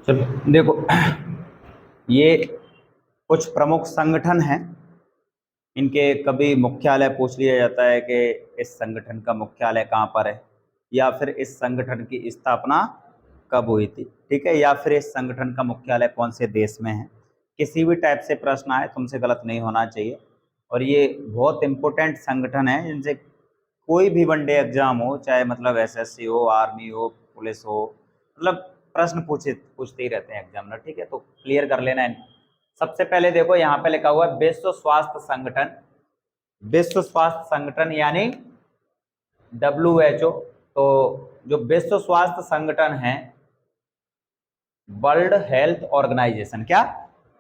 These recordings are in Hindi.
चलो देखो, ये कुछ प्रमुख संगठन हैं, इनके कभी मुख्यालय पूछ लिया जाता है कि इस संगठन का मुख्यालय कहाँ पर है, या फिर इस संगठन की स्थापना कब हुई थी, ठीक है, या फिर इस संगठन का मुख्यालय कौन से देश में है। किसी भी टाइप से प्रश्न आए तुमसे गलत नहीं होना चाहिए। और ये बहुत इंपॉर्टेंट संगठन है, जिनसे कोई भी वनडे एग्जाम हो, चाहे मतलब एसएससी हो, आर्मी हो, पुलिस हो, मतलब प्रश्न पूछते ही रहते हैं एग्जामिनर, ठीक है, तो क्लियर कर लेना है। सबसे पहले देखो यहाँ पे लिखा हुआ है विश्व स्वास्थ्य संगठन। विश्व स्वास्थ्य संगठन यानी WHO। तो जो विश्व स्वास्थ्य संगठन है, वर्ल्ड हेल्थ ऑर्गेनाइजेशन, क्या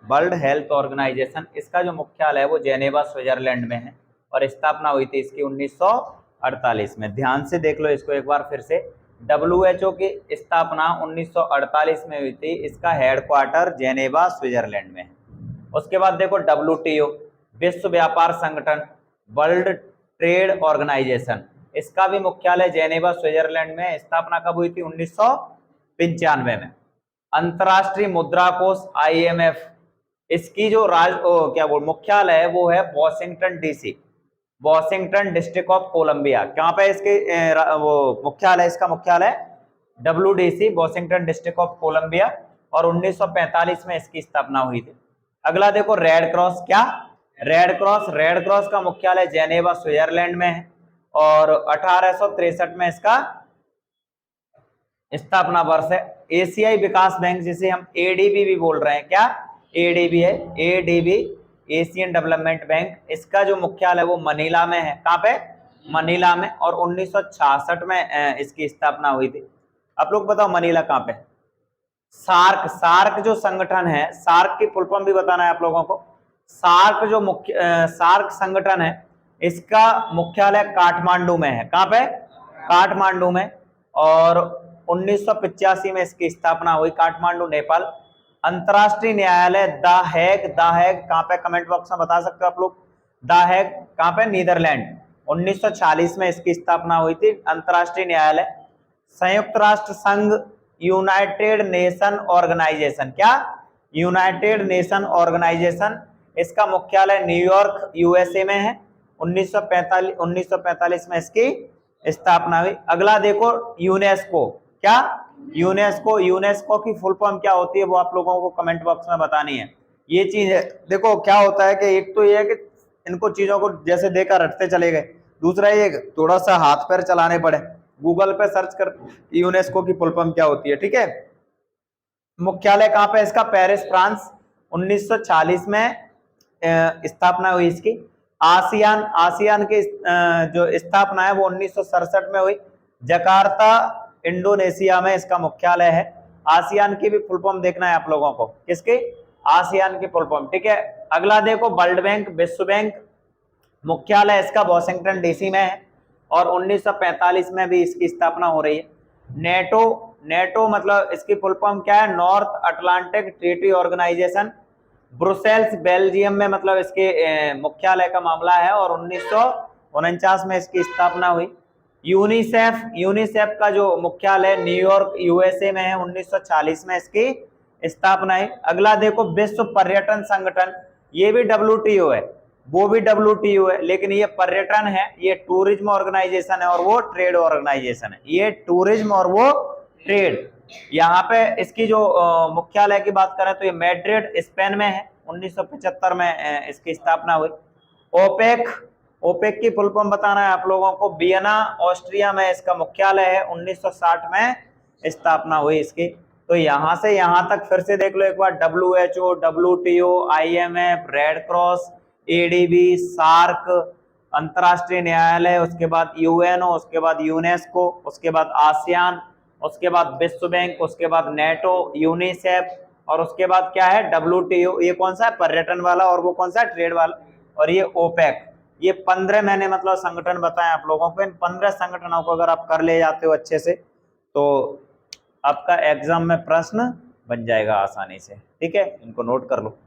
वर्ल्ड हेल्थ ऑर्गेनाइजेशन, इसका जो मुख्यालय है वो जेनेवा स्विट्जरलैंड में है और स्थापना हुई थी इसकी 1948 में। ध्यान से देख लो इसको एक बार फिर से। WHO की स्थापना 1948 में हुई थी, इसका हेडक्वार्टर जेनेवा स्विट्जरलैंड में है। उसके बाद देखो WTO, विश्व व्यापार संगठन, वर्ल्ड ट्रेड ऑर्गेनाइजेशन, इसका भी मुख्यालय जेनेवा स्विट्जरलैंड में, स्थापना कब हुई थी 1995 में। अंतरराष्ट्रीय मुद्रा कोष IMF, इसकी जो मुख्यालय है वो है Washington DC, Washington District of Columbia. कहाँ पे इसके वो मुख्यालय, इसका मुख्यालय WDC, Washington District of Columbia, और 1945 में इसकी स्थापना हुई थी। अगला देखो रेड क्रॉस, क्या रेड क्रॉस, रेड क्रॉस का मुख्यालय जेनेवा स्विट्जरलैंड में है और 1863 में इसका स्थापना वर्ष है। एशियाई विकास बैंक, जिसे हम ADB भी बोल रहे हैं, क्या ADB है, ADB एशियन डेवलपमेंट बैंक, इसका जो मुख्यालय है वो मनीला में है। कहाँ पे, मनीला में, और 1966 में इसकी स्थापना हुई थी। आप लोग बताओ मनीला कहाँ पे। सार्क, सार्क जो संगठन है, सार्क की फुल फॉर्म भी बताना है आप लोगों को। सार्क जो सार्क संगठन है, इसका मुख्यालय काठमांडू में है। कहाँ पे, काठमांडू में, और 1985 में इसकी स्थापना हुई, काठमांडू नेपाल। अंतरराष्ट्रीय न्यायालय द हेग, द हेग कहाँ पे, कमेंट बॉक्स में बता सकते हो आप लोग। द हेग कहाँ पे, नीदरलैंड। 1946 में इसकी स्थापना हुई थी अंतरराष्ट्रीय न्यायालय। संयुक्त राष्ट्र संघ, यूनाइटेड नेशन ऑर्गेनाइजेशन, क्या यूनाइटेड नेशन ऑर्गेनाइजेशन, इसका मुख्यालय न्यूयॉर्क USA में है। 1945 में इसकी स्थापना हुई। अगला देखो यूनेस्को, क्या यूनेस्को, यूनेस्को की फुल फॉर्म क्या होती है वो आप लोगों को कमेंट बॉक्स में बतानी है। ये चीज है, देखो क्या होता है कि एक तो ये है कि इनको चीजों को जैसे देखकर रटते चले गए, दूसरा ये थोड़ा सा हाथ पैर चलाने पड़े, गूगल पे सर्च कर यूनेस्को की फुल फॉर्म क्या होती है, ठीक है। मुख्यालय कहाँ पे इसका, पेरिस फ्रांस। 1940 में स्थापना हुई इसकी। आसियान, आसियान की जो स्थापना है वो 1967 में हुई। जकार्ता इंडोनेशिया में इसका मुख्यालय है। आसियान की भी फुल फॉर्म देखना है आप लोगों को, किसकी, आसियान की फुल फॉर्म, ठीक है। अगला देखो वर्ल्ड बैंक, विश्व बैंक, मुख्यालय इसका वॉशिंगटन DC में है और 1945 में भी इसकी स्थापना हो रही है। नेटो, नेटो मतलब इसकी फुल फॉर्म क्या है, North Atlantic Treaty Organization. Brussels Belgium में मतलब इसके मुख्यालय का मामला है और 1949 में इसकी स्थापना हुई। यूनिसेफ, यूनिसेफ का जो मुख्यालय न्यूयॉर्क USA में है, 1940 में इसकी स्थापना है। अगला देखो विश्व पर्यटन संगठन, ये भी WTO है, वो भी WTO है, लेकिन ये पर्यटन है, ये टूरिज्म ऑर्गेनाइजेशन है और वो ट्रेड ऑर्गेनाइजेशन है। ये टूरिज्म और वो ट्रेड। यहाँ पे इसकी जो मुख्यालय की बात करें तो ये मैड्रिड स्पेन में है, 1975 में इसकी स्थापना हुई। ओपेक, ओपेक की फुल फॉर्म बताना है आप लोगों को। वियना ऑस्ट्रिया में इसका मुख्यालय है, 1960 में स्थापना हुई इसकी। तो यहां से यहां तक फिर से देख लो एक बार, WHO, WTO, IMF, Red Cross, ADB, SAARC, अंतरराष्ट्रीय न्यायालय, उसके बाद UNO, उसके बाद यूनेस्को, उसके बाद आसियान, उसके बाद विश्व बैंक, उसके बाद नेटो, यूनिसेफ, और उसके बाद क्या है WTO, ये कौन सा है, पर्यटन वाला, और वो कौन सा है, ट्रेड वाला, और ये ओपेक। ये 15 मैंने मतलब संगठन बताए आप लोगों को। इन 15 संगठनों को अगर आप कर ले जाते हो अच्छे से तो आपका एग्जाम में प्रश्न बन जाएगा आसानी से, ठीक है, इनको नोट कर लो।